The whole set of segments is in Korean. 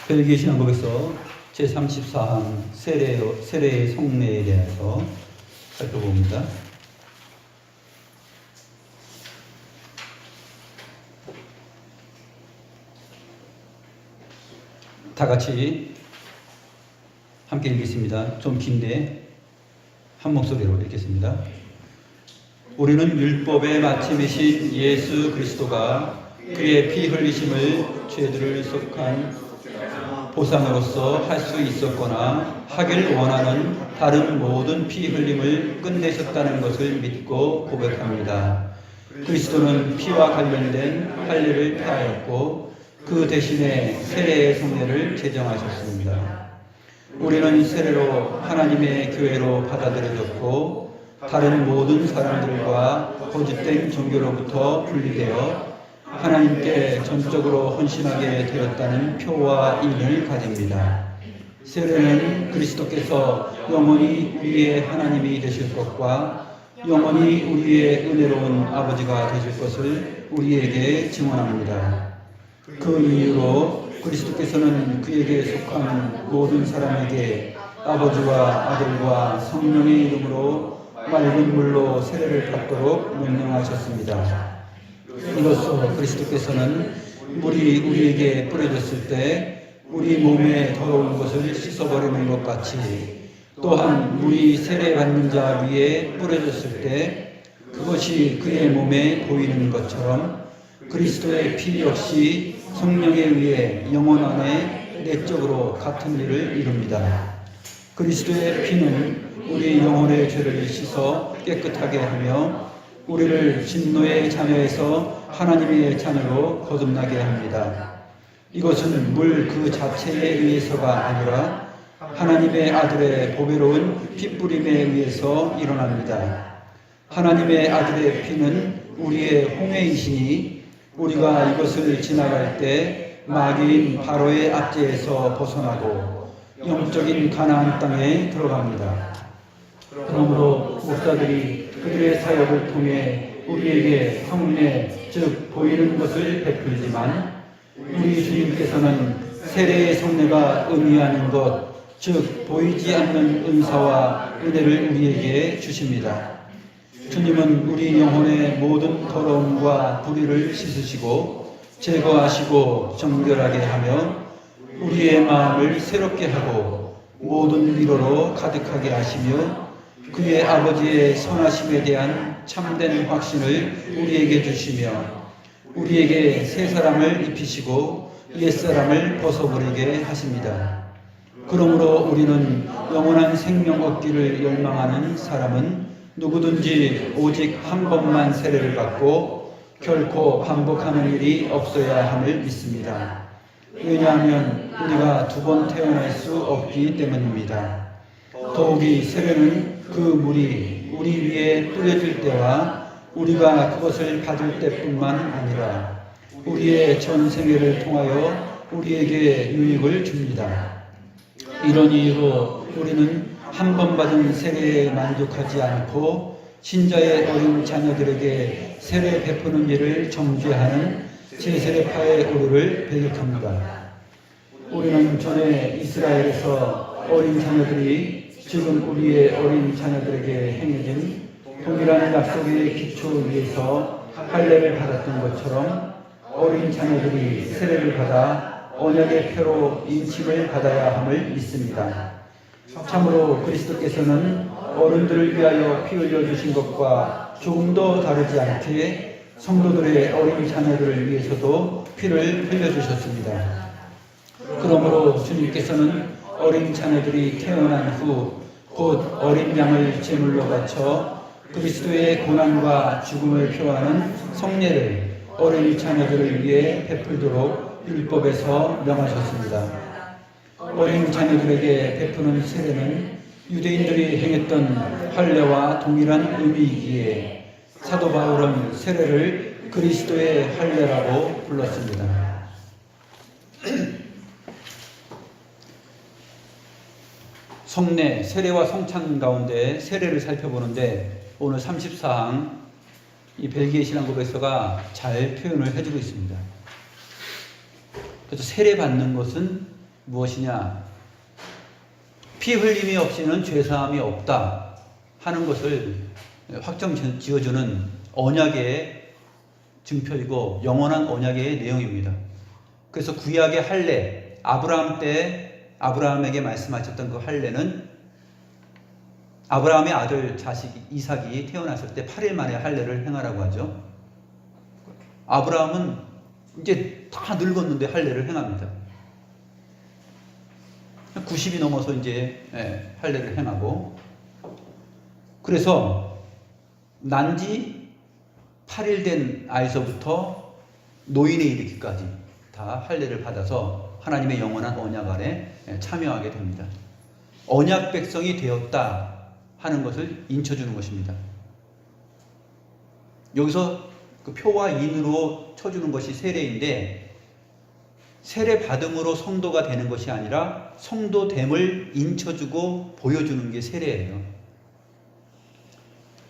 벨기에 신앙고백서 제34항 세례의 성례에 대해서 살펴봅니다. 다 같이 함께 읽겠습니다. 좀 긴데 한 목소리로 읽겠습니다. 우리는 율법의 마침이신 예수 그리스도가 그의 피 흘리심을 죄들을 속한 보상으로서 할 수 있었거나 하길 원하는 다른 모든 피 흘림을 끝내셨다는 것을 믿고 고백합니다. 그리스도는 피와 관련된 할례를 폐하였고 그 대신에 세례의 성례를 제정하셨습니다. 우리는 세례로 하나님의 교회로 받아들여졌고 다른 모든 사람들과 거짓된 종교로부터 분리되어 하나님께 전적으로 헌신하게 되었다는 표와 인을 가집니다. 세례는 그리스도께서 영원히 우리의 하나님이 되실 것과 영원히 우리의 은혜로운 아버지가 되실 것을 우리에게 증언합니다. 그 이유로 그리스도께서는 그에게 속한 모든 사람에게 아버지와 아들과 성령의 이름으로 맑은 물로 세례를 받도록 명령하셨습니다. 이로써 그리스도께서는 물이 우리에게 뿌려졌을 때 우리 몸에 더러운 것을 씻어버리는 것 같이 또한 물이 세례받는 자 위에 뿌려졌을 때 그것이 그의 몸에 보이는 것처럼 그리스도의 피 역시 성령에 의해 영혼 안에 내적으로 같은 일을 이룹니다. 그리스도의 피는 우리 영혼의 죄를 씻어 깨끗하게 하며 우리를 진노의 자녀에서 하나님의 자녀로 거듭나게 합니다. 이것은 물 그 자체에 의해서가 아니라 하나님의 아들의 보배로운 피뿌림에 의해서 일어납니다. 하나님의 아들의 피는 우리의 홍해이시니 우리가 이것을 지나갈 때 마귀인 바로의 압제에서 벗어나고 영적인 가나안 땅에 들어갑니다. 그러므로 목사들이 그들의 사역을 통해 우리에게 성례, 즉 보이는 것을 베풀지만 우리 주님께서는 세례의 성례가 의미하는 것, 즉 보이지 않는 은사와 은혜를 우리에게 주십니다. 주님은 우리 영혼의 모든 더러움과 불의를 씻으시고 제거하시고 정결하게 하며 우리의 마음을 새롭게 하고 모든 위로로 가득하게 하시며 그의 아버지의 선하심에 대한 참된 확신을 우리에게 주시며 우리에게 새 사람을 입히시고 옛사람을 벗어버리게 하십니다. 그러므로 우리는 영원한 생명 얻기를 열망하는 사람은 누구든지 오직 한 번만 세례를 받고 결코 반복하는 일이 없어야 함을 믿습니다. 왜냐하면 우리가 두 번 태어날 수 없기 때문입니다. 더욱이 세례는 그 물이 우리 위에 뿌려질 때와 우리가 그것을 받을 때뿐만 아니라 우리의 전생애를 통하여 우리에게 유익을 줍니다. 이런 이유로 우리는 한 번 받은 세례에 만족하지 않고 신자의 어린 자녀들에게 세례 베푸는 일을 정죄하는 제세례파의 오류를 배격합니다. 우리는 전에 이스라엘에서 어린 자녀들이 지금 우리의 어린 자녀들에게 행해진 동일한 약속의 기초 위에서 할례를 받았던 것처럼 어린 자녀들이 세례를 받아 언약의 표로 인침을 받아야 함을 믿습니다. 참으로 그리스도께서는 어른들을 위하여 피 흘려주신 것과 조금도 다르지 않게 성도들의 어린 자녀들을 위해서도 피를 흘려주셨습니다. 그러므로 주님께서는 어린 자녀들이 태어난 후 곧 어린 양을 제물로 바쳐 그리스도의 고난과 죽음을 표하는 성례를 어린 자녀들을 위해 베풀도록 율법에서 명하셨습니다. 어린 자녀들에게 베푸는 세례는 유대인들이 행했던 할례와 동일한 의미이기에 사도 바울은 세례를 그리스도의 할례라고 불렀습니다. 성례, 세례와 성찬 가운데 세례를 살펴보는데 오늘 34항 이 벨기에 신앙고백서가 잘 표현을 해주고 있습니다. 그래서 세례 받는 것은 무엇이냐? 피 흘림이 없이는 죄사함이 없다 하는 것을 확정 지어주는 언약의 증표이고 영원한 언약의 내용입니다. 그래서 구약의 할례, 아브라함 때 아브라함에게 말씀하셨던 그 할례는 아브라함의 아들 자식 이삭이 태어났을 때 8일 만에 할례를 행하라고 하죠. 아브라함은 이제 다 늙었는데 할례를 행합니다. 90이 넘어서 이제 할례를 행하고, 그래서 난지 8일 된 아이서부터 노인에 이르기까지 다 할례를 받아서 하나님의 영원한 언약 안에 참여하게 됩니다. 언약 백성이 되었다 하는 것을 인쳐주는 것입니다. 여기서 그 표와 인으로 쳐주는 것이 세례인데, 세례 받음으로 성도가 되는 것이 아니라 성도됨을 인쳐주고 보여주는 게 세례예요.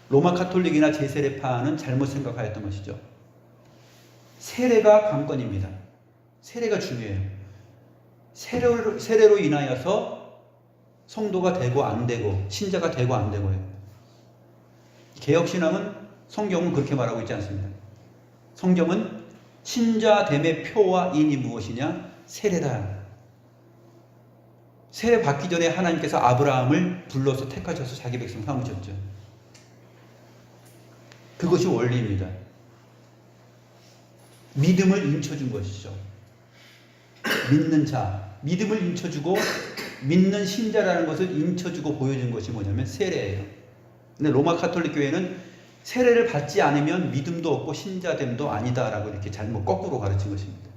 로마 카톨릭이나 제세례파는 잘못 생각하였던 것이죠. 세례가 관건입니다. 세례가 중요해요. 세례로 인하여서 성도가 되고 안 되고 신자가 되고 안 되고요. 개혁신앙은, 성경은 그렇게 말하고 있지 않습니다. 성경은 신자됨의 표와 인이 무엇이냐? 세례다. 세례 받기 전에 하나님께서 아브라함을 불러서 택하셔서 자기 백성 삼으셨죠. 그것이 원리입니다. 믿음을 인쳐준 것이죠. 믿는 자, 믿음을 인쳐주고 믿는 신자라는 것을 인쳐주고 보여준 것이 뭐냐면 세례예요. 근데 로마 카톨릭 교회는 세례를 받지 않으면 믿음도 없고 신자됨도 아니다라고 이렇게 잘못 거꾸로 가르친 것입니다.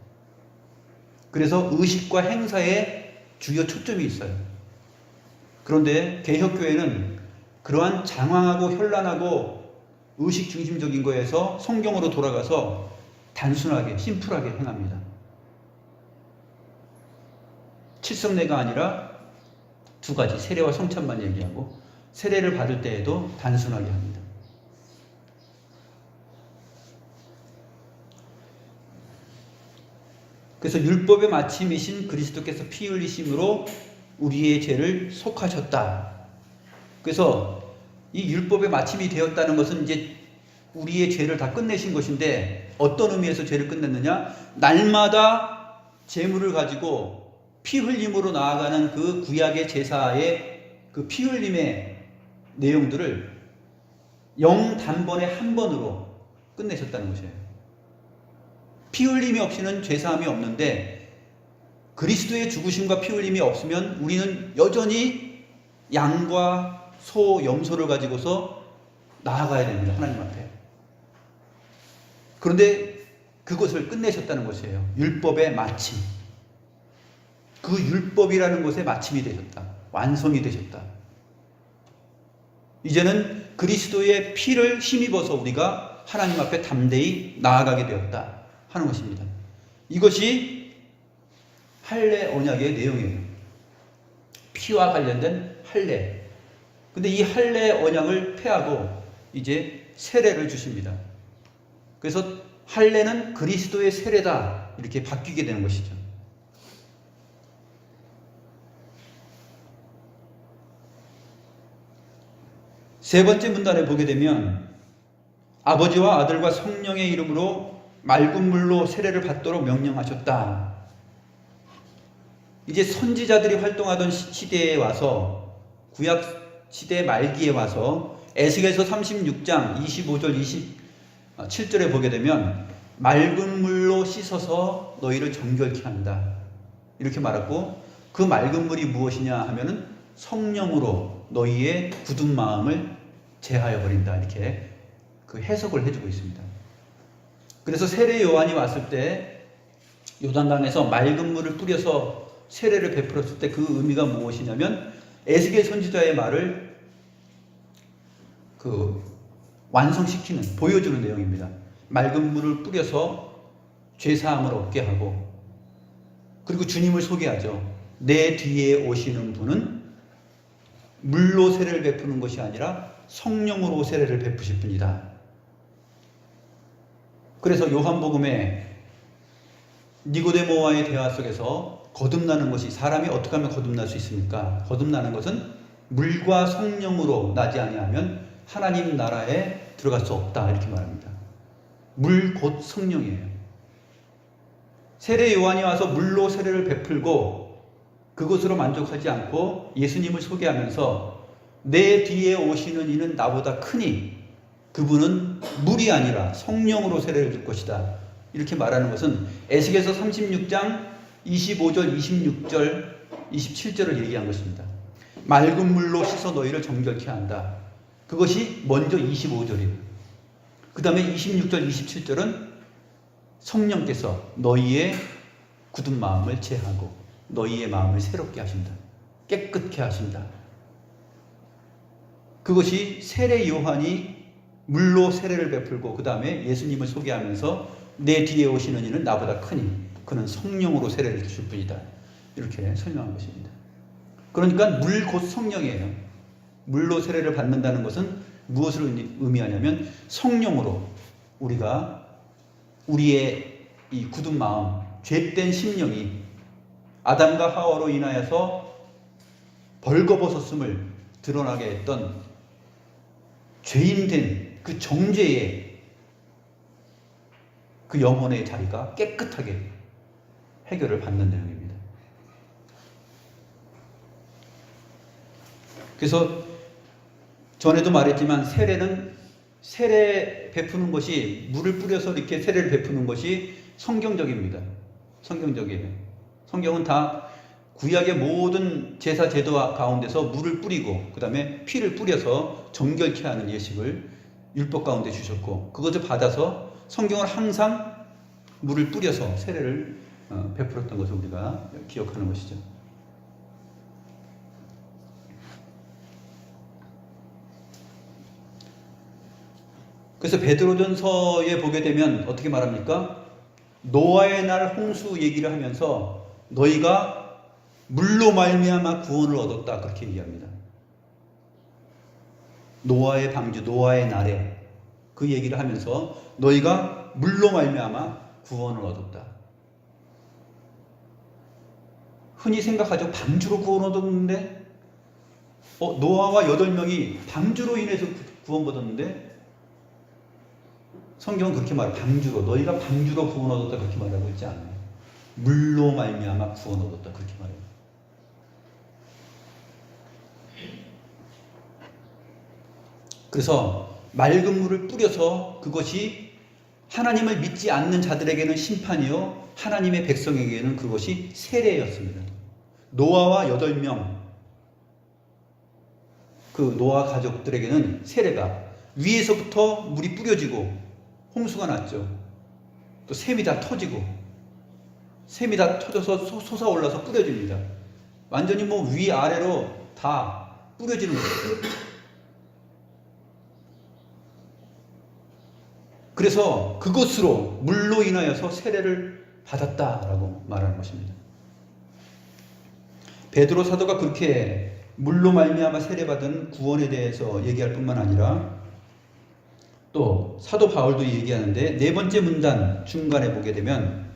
그래서 의식과 행사에 주요 초점이 있어요. 그런데 개혁교회는 그러한 장황하고 현란하고 의식 중심적인 거에서 성경으로 돌아가서 단순하게 심플하게 행합니다. 칠성례가 아니라 두 가지, 세례와 성찬만 얘기하고, 세례를 받을 때에도 단순하게 합니다. 그래서 율법의 마침이신 그리스도께서 피 흘리심으로 우리의 죄를 속하셨다. 그래서 이 율법의 마침이 되었다는 것은 이제 우리의 죄를 다 끝내신 것인데, 어떤 의미에서 죄를 끝냈느냐? 날마다 제물을 가지고 피 흘림으로 나아가는 그 구약의 제사의 그 피 흘림의 내용들을 영 단번에 한 번으로 끝내셨다는 것이에요. 피 흘림이 없이는 죄사함이 없는데, 그리스도의 죽으심과 피 흘림이 없으면 우리는 여전히 양과 소, 염소를 가지고서 나아가야 됩니다. 하나님 앞에. 그런데 그것을 끝내셨다는 것이에요. 율법의 마침. 그 율법이라는 것의 마침이 되셨다. 완성이 되셨다. 이제는 그리스도의 피를 힘입어서 우리가 하나님 앞에 담대히 나아가게 되었다 하는 것입니다. 이것이 할례 언약의 내용이에요. 피와 관련된 할례. 근데 이 할례 언약을 폐하고 이제 세례를 주십니다. 그래서 할례는 그리스도의 세례다 이렇게 바뀌게 되는 것이죠. 세 번째 문단에 보게 되면 아버지와 아들과 성령의 이름으로 맑은 물로 세례를 받도록 명령하셨다. 이제 선지자들이 활동하던 시대에 와서, 구약 시대 말기에 와서 에스겔서 36장 25절 27절에 보게 되면 맑은 물로 씻어서 너희를 정결케 한다 이렇게 말하고, 그 맑은 물이 무엇이냐 하면은 성령으로 너희의 굳은 마음을 제하여 버린다 이렇게 그 해석을 해주고 있습니다. 그래서 세례 요한이 왔을 때 요단강에서 맑은 물을 뿌려서 세례를 베풀었을 때 그 의미가 무엇이냐면 에스겔 선지자의 말을 그 완성시키는, 보여주는 내용입니다. 맑은 물을 뿌려서 죄사함을 얻게 하고, 그리고 주님을 소개하죠. 내 뒤에 오시는 분은 물로 세례를 베푸는 것이 아니라 성령으로 세례를 베푸실 분이다. 그래서 요한복음에 니고데모와의 대화 속에서 거듭나는 것이, 사람이 어떻게 하면 거듭날 수 있습니까? 거듭나는 것은 물과 성령으로 나지 아니하면 하나님 나라에 들어갈 수 없다, 이렇게 말합니다. 물 곧 성령이에요. 세례 요한이 와서 물로 세례를 베풀고 그것으로 만족하지 않고 예수님을 소개하면서 내 뒤에 오시는 이는 나보다 크니 그분은 물이 아니라 성령으로 세례를 줄 것이다, 이렇게 말하는 것은 에스겔서 36장 25절, 26절, 27절을 얘기한 것입니다. 맑은 물로 씻어 너희를 정결케 한다. 그것이 먼저 25절이에요. 그 다음에 26절, 27절은 성령께서 너희의 굳은 마음을 제하고 너희의 마음을 새롭게 하신다, 깨끗게 하신다. 그것이 세례 요한이 물로 세례를 베풀고 그 다음에 예수님을 소개하면서 내 뒤에 오시는 이는 나보다 크니 그는 성령으로 세례를 줄 뿐이다, 이렇게 설명한 것입니다. 그러니까 물 곧 성령이에요. 물로 세례를 받는다는 것은 무엇을 의미하냐면 성령으로 우리가 우리의 이 굳은 마음, 죄된 심령이 아담과 하와로 인하여서 벌거벗었음을 드러나게 했던 죄인된 그 정죄의 그 영혼의 자리가 깨끗하게 해결을 받는 내용입니다. 그래서 전에도 말했지만 세례 베푸는 것이, 물을 뿌려서 이렇게 세례를 베푸는 것이 성경적입니다. 성경적이에요. 성경은 다 구약의 모든 제사 제도 가운데서 물을 뿌리고 그 다음에 피를 뿌려서 정결케 하는 예식을 율법 가운데 주셨고, 그것을 받아서 성경은 항상 물을 뿌려서 세례를 베풀었던 것을 우리가 기억하는 것이죠. 그래서 베드로전서에 보게 되면 어떻게 말합니까? 노아의 날 홍수 얘기를 하면서 너희가 물로 말미암아 구원을 얻었다, 그렇게 얘기합니다. 노아의 방주, 노아의 날에 그 얘기를 하면서 너희가 물로 말미암아 구원을 얻었다. 흔히 생각하죠. 방주로 구원 얻었는데, 노아와 8명이 방주로 인해서 구원받았는데, 성경은 그렇게 말해요. 방주로, 너희가 방주로 구원 얻었다, 그렇게 말하고 있지 않아요. 물로 말미암아 구원 얻었다, 그렇게 말해요. 그래서 맑은 물을 뿌려서 그것이 하나님을 믿지 않는 자들에게는 심판이요, 하나님의 백성에게는 그것이 세례였습니다. 노아와 8명, 그 노아 가족들에게는 세례가 위에서부터 물이 뿌려지고 홍수가 났죠. 또 샘이 다 터지고, 샘이 다 터져서 솟아올라서 뿌려집니다. 완전히 뭐 위아래로 다 뿌려지는 거예요. 그래서 그것으로, 물로 인하여서 세례를 받았다라고 말하는 것입니다. 베드로 사도가 그렇게 물로 말미암아 세례받은 구원에 대해서 얘기할 뿐만 아니라 또 사도 바울도 얘기하는데, 4번째 문단 중간에 보게 되면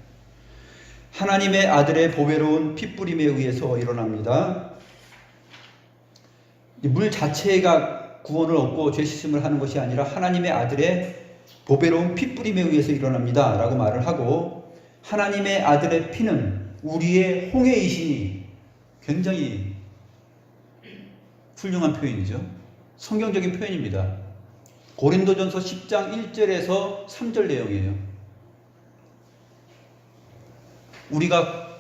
하나님의 아들의 보배로운 피뿌림에 의해서 일어납니다. 물 자체가 구원을 얻고 죄 씻음을 하는 것이 아니라 하나님의 아들의 보배로운 피뿌림에 의해서 일어납니다 라고 말을 하고, 하나님의 아들의 피는 우리의 홍해이시니, 굉장히 훌륭한 표현이죠. 성경적인 표현입니다. 고린도전서 10장 1절에서 3절 내용이에요. 우리가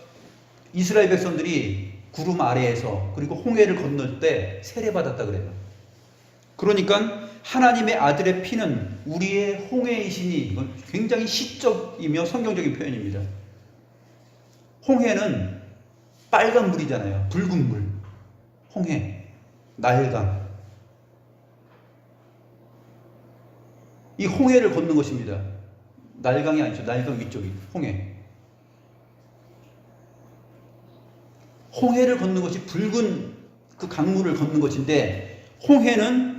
이스라엘 백성들이 구름 아래에서 그리고 홍해를 건널 때 세례받았다 그래요. 그러니까 하나님의 아들의 피는 우리의 홍해이시니, 이건 굉장히 시적이며 성경적인 표현입니다. 홍해는 빨간 물이잖아요. 붉은 물. 홍해, 나일강. 이 홍해를 걷는 것입니다. 나일강이 아니죠. 나일강 위쪽이 홍해. 홍해를 걷는 것이 붉은 그 강물을 걷는 것인데, 홍해는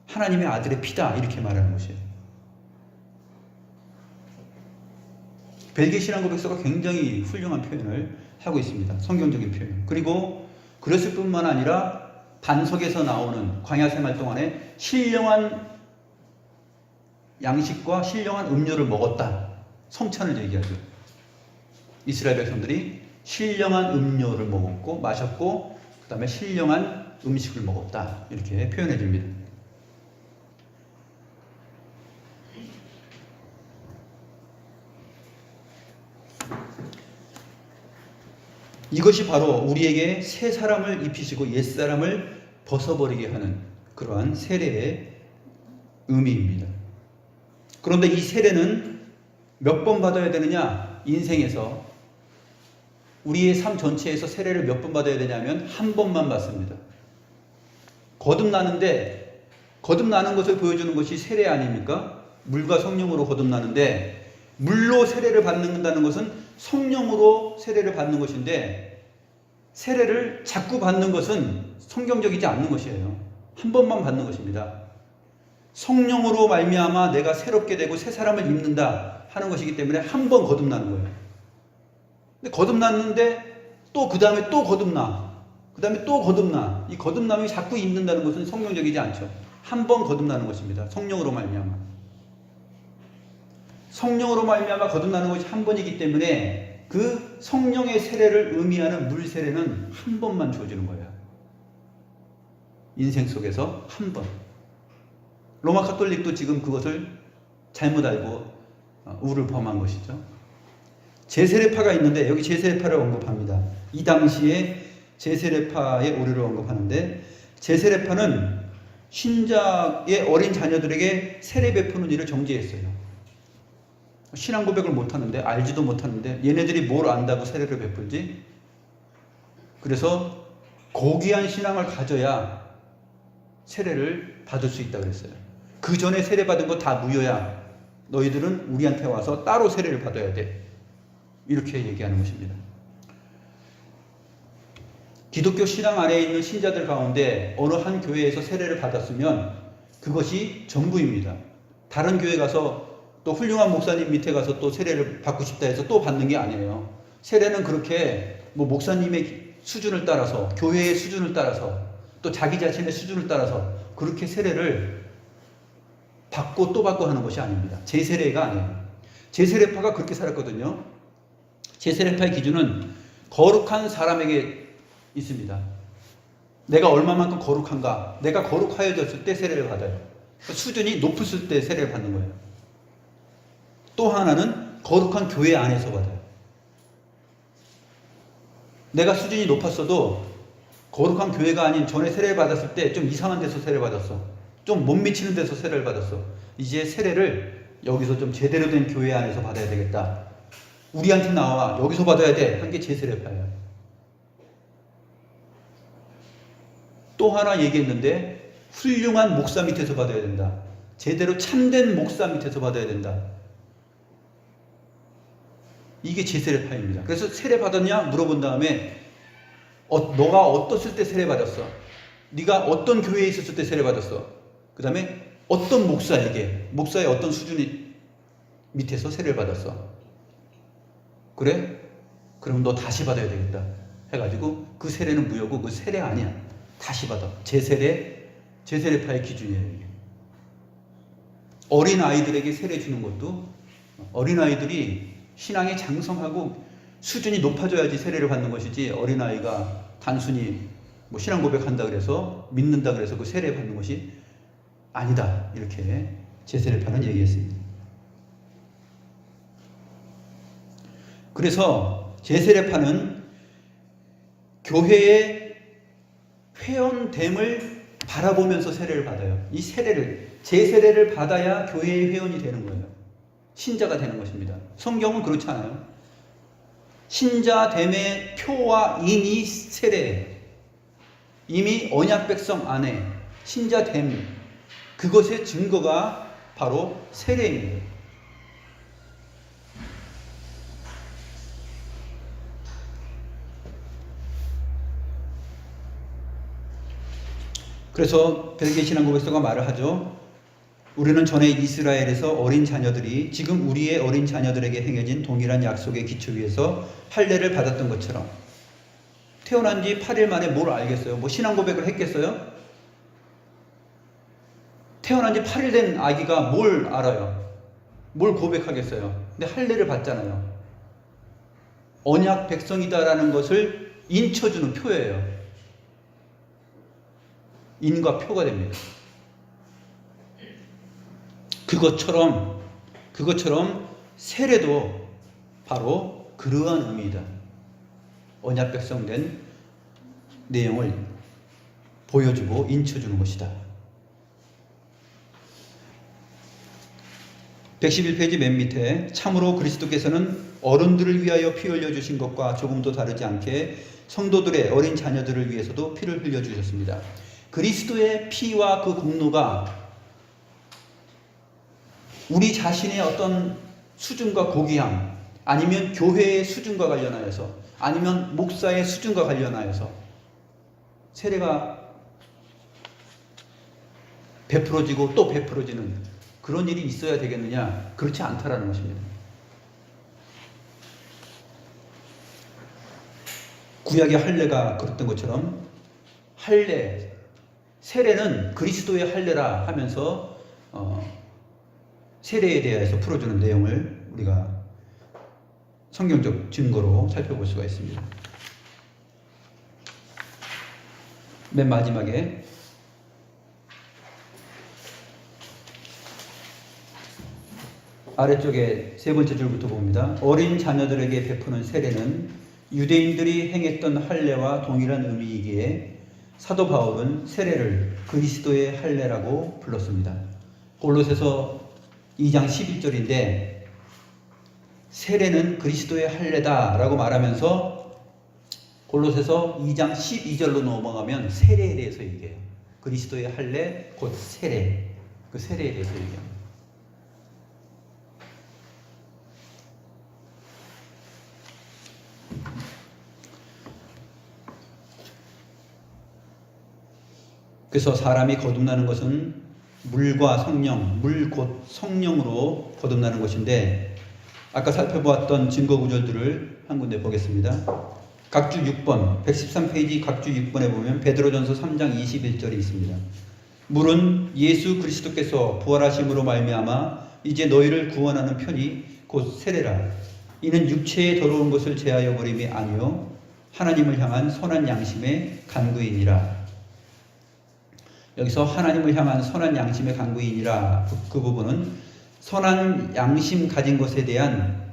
하나님의 아들의 피다, 이렇게 말하는 것이에요. 벨기에 신앙고백서가 굉장히 훌륭한 표현을 하고 있습니다. 성경적인 표현. 그리고 그랬을 뿐만 아니라 반석에서 나오는 광야 생활 동안에 신령한 양식과 신령한 음료를 먹었다. 성찬을 얘기하죠. 이스라엘 백성들이 신령한 음료를 먹었고 마셨고 그 다음에 신령한 음식을 먹었다. 이렇게 표현해 줍니다. 이것이 바로 우리에게 새 사람을 입히시고 옛 사람을 벗어버리게 하는 그러한 세례의 의미입니다. 그런데 이 세례는 몇 번 받아야 되느냐? 인생에서 우리의 삶 전체에서 세례를 몇 번 받아야 되냐면 한 번만 받습니다. 거듭나는데 거듭나는 것을 보여주는 것이 세례 아닙니까? 물과 성령으로 거듭나는데 물로 세례를 받는다는 것은 성령으로 세례를 받는 것인데 세례를 자꾸 받는 것은 성경적이지 않는 것이에요. 한 번만 받는 것입니다. 성령으로 말미암아 내가 새롭게 되고 새 사람을 입는다 하는 것이기 때문에 한 번 거듭나는 거예요. 근데 거듭났는데 또 그 다음에 또 거듭나. 그 다음에 또 거듭나. 이 거듭남이 자꾸 입는다는 것은 성경적이지 않죠. 한 번 거듭나는 것입니다. 성령으로 말미암아. 성령으로 말미암아 거듭나는 것이 한 번이기 때문에 그 성령의 세례를 의미하는 물 세례는 한 번만 주어지는 거예요. 인생 속에서 한 번. 로마 카톨릭도 지금 그것을 잘못 알고 우를 범한 것이죠. 제세례파가 있는데 여기 제세례파를 언급합니다. 이 당시에 제세례파의 오류를 언급하는데 제세례파는 신자의 어린 자녀들에게 세례 베푸는 일을 정지했어요. 신앙 고백을 못하는데 알지도 못하는데 얘네들이 뭘 안다고 세례를 베풀지? 그래서 고귀한 신앙을 가져야 세례를 받을 수 있다고 그랬어요. 그 전에 세례 받은 거 다 무효야. 너희들은 우리한테 와서 따로 세례를 받아야 돼. 이렇게 얘기하는 것입니다. 기독교 신앙 안에 있는 신자들 가운데 어느 한 교회에서 세례를 받았으면 그것이 전부입니다. 다른 교회 가서 또 훌륭한 목사님 밑에 가서 또 세례를 받고 싶다 해서 또 받는 게 아니에요. 세례는 그렇게 뭐 목사님의 수준을 따라서 교회의 수준을 따라서 또 자기 자신의 수준을 따라서 그렇게 세례를 받고 또 받고 하는 것이 아닙니다. 제세례가 아니에요. 제세례파가 그렇게 살았거든요. 제세례파의 기준은 거룩한 사람에게 있습니다. 내가 얼마만큼 거룩한가? 내가 거룩하여졌을 때 세례를 받아요. 수준이 높았을 때 세례를 받는 거예요. 또 하나는 거룩한 교회 안에서 받아요. 내가 수준이 높았어도 거룩한 교회가 아닌 전에 세례를 받았을 때 좀 이상한 데서 세례를 받았어. 좀 못 미치는 데서 세례를 받았어. 이제 세례를 여기서 좀 제대로 된 교회 안에서 받아야 되겠다. 우리한테 나와 여기서 받아야 돼. 한 게 제세례파예요. 또 하나 얘기했는데 훌륭한 목사 밑에서 받아야 된다. 제대로 참된 목사 밑에서 받아야 된다. 이게 제세례파입니다. 그래서 세례 받았냐 물어본 다음에 너가 어떻을 때 세례 받았어? 네가 어떤 교회에 있었을 때 세례 받았어? 그 다음에 어떤 목사의 어떤 수준이 밑에서 세례를 받았어? 그래? 그럼 너 다시 받아야 되겠다 해가지고 그 세례는 무효고 그 세례 아니야. 다시 받아. 제세례파의 기준이에요. 이게. 어린 아이들에게 세례 주는 것도 어린 아이들이 신앙이 장성하고 수준이 높아져야지 세례를 받는 것이지 어린아이가 단순히 뭐 신앙 고백한다 그래서 믿는다 그래서 그 세례 받는 것이 아니다. 이렇게 제세례파는 얘기했습니다. 그래서 제세례파는 교회의 회원됨을 바라보면서 세례를 받아요. 이 제세례를 받아야 교회의 회원이 되는 거예요. 신자가 되는 것입니다. 성경은 그렇지 않아요. 신자됨의 표와 인이 세례예요. 이미 언약 백성 안에 신자됨, 그것의 증거가 바로 세례입니다. 그래서 벨기에 신앙고백서가 말을 하죠. 우리는 전에 이스라엘에서 어린 자녀들이 지금 우리의 어린 자녀들에게 행해진 동일한 약속의 기초 위에서 할례를 받았던 것처럼 태어난 지 8일 만에 뭘 알겠어요? 뭐 신앙 고백을 했겠어요? 태어난 지 8일 된 아기가 뭘 알아요? 뭘 고백하겠어요? 근데 할례를 받잖아요. 언약 백성이다라는 것을 인쳐주는 표예요. 인과 표가 됩니다. 그것처럼 세례도 바로 그러한 의미이다. 언약 백성 된 내용을 보여주고 인쳐주는 것이다. 111페이지 맨 밑에 참으로 그리스도께서는 어른들을 위하여 피 흘려주신 것과 조금도 다르지 않게 성도들의 어린 자녀들을 위해서도 피를 흘려주셨습니다. 그리스도의 피와 그 공로가 우리 자신의 어떤 수준과 고귀함, 아니면 교회의 수준과 관련하여서, 아니면 목사의 수준과 관련하여서 세례가 베풀어지고 또 베풀어지는 그런 일이 있어야 되겠느냐? 그렇지 않다라는 것입니다. 구약의 할례가 그랬던 것처럼 할례, 세례는 그리스도의 할례라 하면서 세례에 대해서 풀어주는 내용을 우리가 성경적 증거로 살펴볼 수가 있습니다. 맨 마지막에 아래쪽에 세 번째 줄부터 봅니다. 어린 자녀들에게 베푸는 세례는 유대인들이 행했던 할례와 동일한 의미이기에 사도 바울은 세례를 그리스도의 할례라고 불렀습니다. 골로새서 2장 11절인데 세례는 그리스도의 할례다라고 말하면서 골로새서 2장 12절로 넘어가면 세례에 대해서 얘기해요. 그리스도의 할례 곧 세례, 그 세례에 대해서 얘기합니다. 그래서 사람이 거듭나는 것은 물과 성령, 물 곧 성령으로 거듭나는 것인데 아까 살펴보았던 증거 구절들을 한 군데 보겠습니다. 각주 6번, 113페이지 각주 6번에 보면 베드로전서 3장 21절이 있습니다. 물은 예수 그리스도께서 부활하심으로 말미암아 이제 너희를 구원하는 편이 곧 세례라. 이는 육체의 더러운 것을 제하여 버림이 아니요 하나님을 향한 선한 양심의 간구이니라. 여기서 하나님을 향한 선한 양심의 간구이니라 그 부분은 선한 양심 가진 것에 대한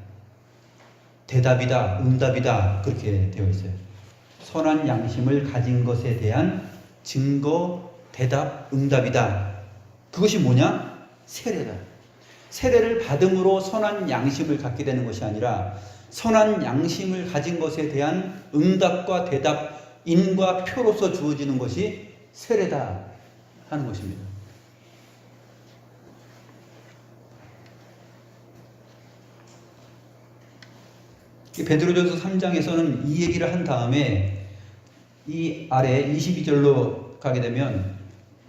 대답이다, 응답이다 그렇게 되어 있어요. 선한 양심을 가진 것에 대한 증거, 대답, 응답이다. 그것이 뭐냐? 세례다. 세례를 받음으로 선한 양심을 갖게 되는 것이 아니라 선한 양심을 가진 것에 대한 응답과 대답, 인과 표로서 주어지는 것이 세례다 하는 것입니다. 베드로전서 3장에서는 이 얘기를 한 다음에 이 아래 22절로 가게 되면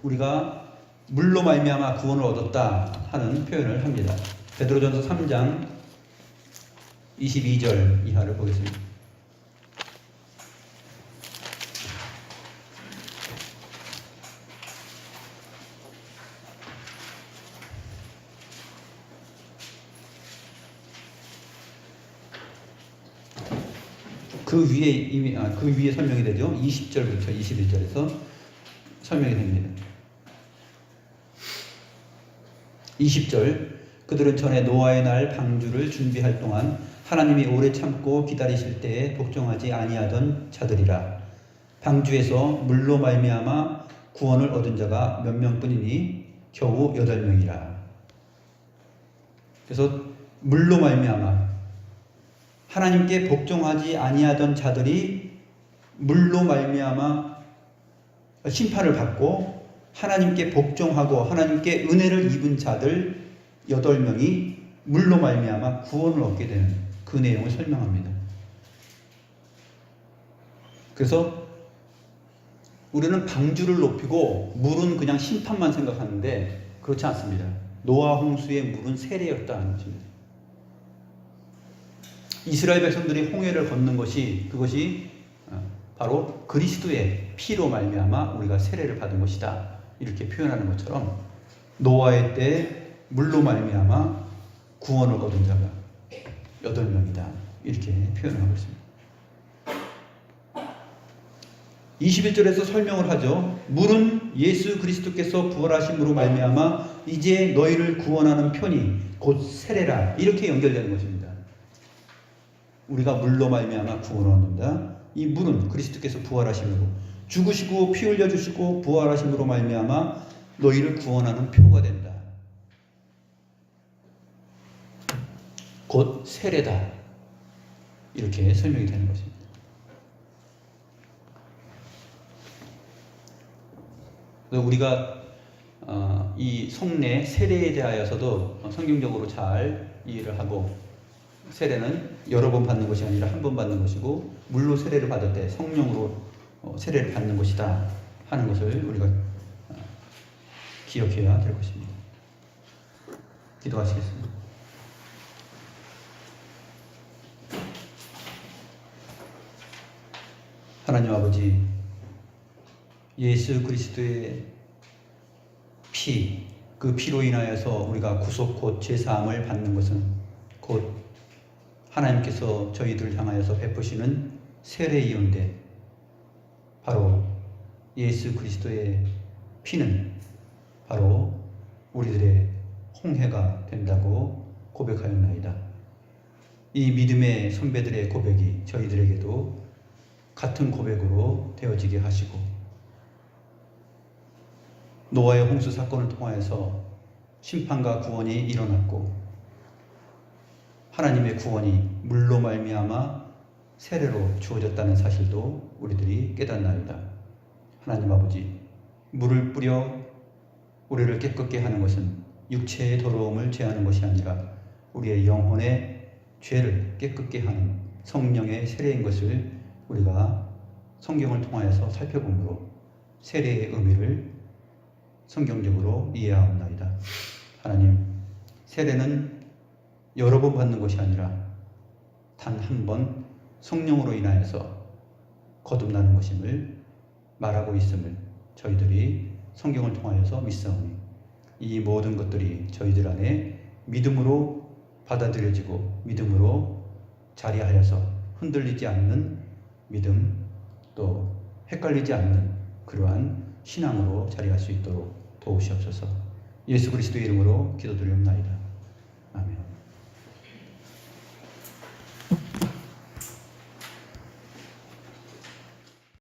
우리가 물로 말미암아 구원을 얻었다 하는 표현을 합니다. 베드로전서 3장 22절 이하를 보겠습니다. 그 위에 이미 그 위에 설명이 되죠. 20절부터 21절에서 설명이 됩니다. 20절 그들은 전에 노아의 날 방주를 준비할 동안 하나님이 오래 참고 기다리실 때에 복종하지 아니하던 자들이라. 방주에서 물로 말미암아 구원을 얻은 자가 몇 명뿐이니 겨우 8명이라. 그래서 물로 말미암아 하나님께 복종하지 아니하던 자들이 물로 말미암아 심판을 받고 하나님께 복종하고 하나님께 은혜를 입은 자들 8명이 물로 말미암아 구원을 얻게 되는 그 내용을 설명합니다. 그래서 우리는 방주를 높이고 물은 그냥 심판만 생각하는데 그렇지 않습니다. 노아 홍수의 물은 세례였다는 것입니다. 이스라엘 백성들이 홍해를 건넌 것이 그것이 바로 그리스도의 피로 말미암아 우리가 세례를 받은 것이다. 이렇게 표현하는 것처럼 노아의 때 물로 말미암아 구원을 얻은 자가 8명이다. 이렇게 표현하고 있습니다. 21절에서 설명을 하죠. 물은 예수 그리스도께서 부활하심으로 말미암아 이제 너희를 구원하는 편이 곧 세례라. 이렇게 연결되는 것입니다. 우리가 물로 말미암아 구원을 얻는다. 이 물은 그리스도께서 부활하심으로 죽으시고 피 흘려 주시고 부활하심으로 말미암아 너희를 구원하는 표가 된다. 곧 세례다. 이렇게 설명이 되는 것입니다. 우리가 이 성례 세례에 대하여서도 성경적으로 잘 이해를 하고, 세례는 여러 번 받는 것이 아니라 한 번 받는 것이고 물로 세례를 받을 때 성령으로 세례를 받는 것이다 하는 것을 우리가 기억해야 될 것입니다. 기도하시겠습니다. 하나님 아버지, 예수 그리스도의 피, 그 피로 인하여서 우리가 구속 곧 제사함을 받는 것은 곧 하나님께서 저희들을 향하여서 베푸시는 세례이온데, 바로 예수 그리스도의 피는 바로 우리들의 홍해가 된다고 고백하였나이다. 이 믿음의 선배들의 고백이 저희들에게도 같은 고백으로 되어지게 하시고, 노아의 홍수 사건을 통하여서 심판과 구원이 일어났고 하나님의 구원이 물로 말미암아 세례로 주어졌다는 사실도 우리들이 깨닫나이다. 하나님 아버지, 물을 뿌려 우리를 깨끗게 하는 것은 육체의 더러움을 제하는 것이 아니라 우리의 영혼의 죄를 깨끗게 하는 성령의 세례인 것을 우리가 성경을 통하여서 살펴보므로 세례의 의미를 성경적으로 이해하옵나이다. 하나님, 세례는 여러 번 받는 것이 아니라 단 한 번 성령으로 인하여서 거듭나는 것임을 말하고 있음을 저희들이 성경을 통하여서 믿사오니, 이 모든 것들이 저희들 안에 믿음으로 받아들여지고 믿음으로 자리하여서 흔들리지 않는 믿음, 또 헷갈리지 않는 그러한 신앙으로 자리할 수 있도록 도우시옵소서. 예수 그리스도의 이름으로 기도드리옵나이다. 아멘.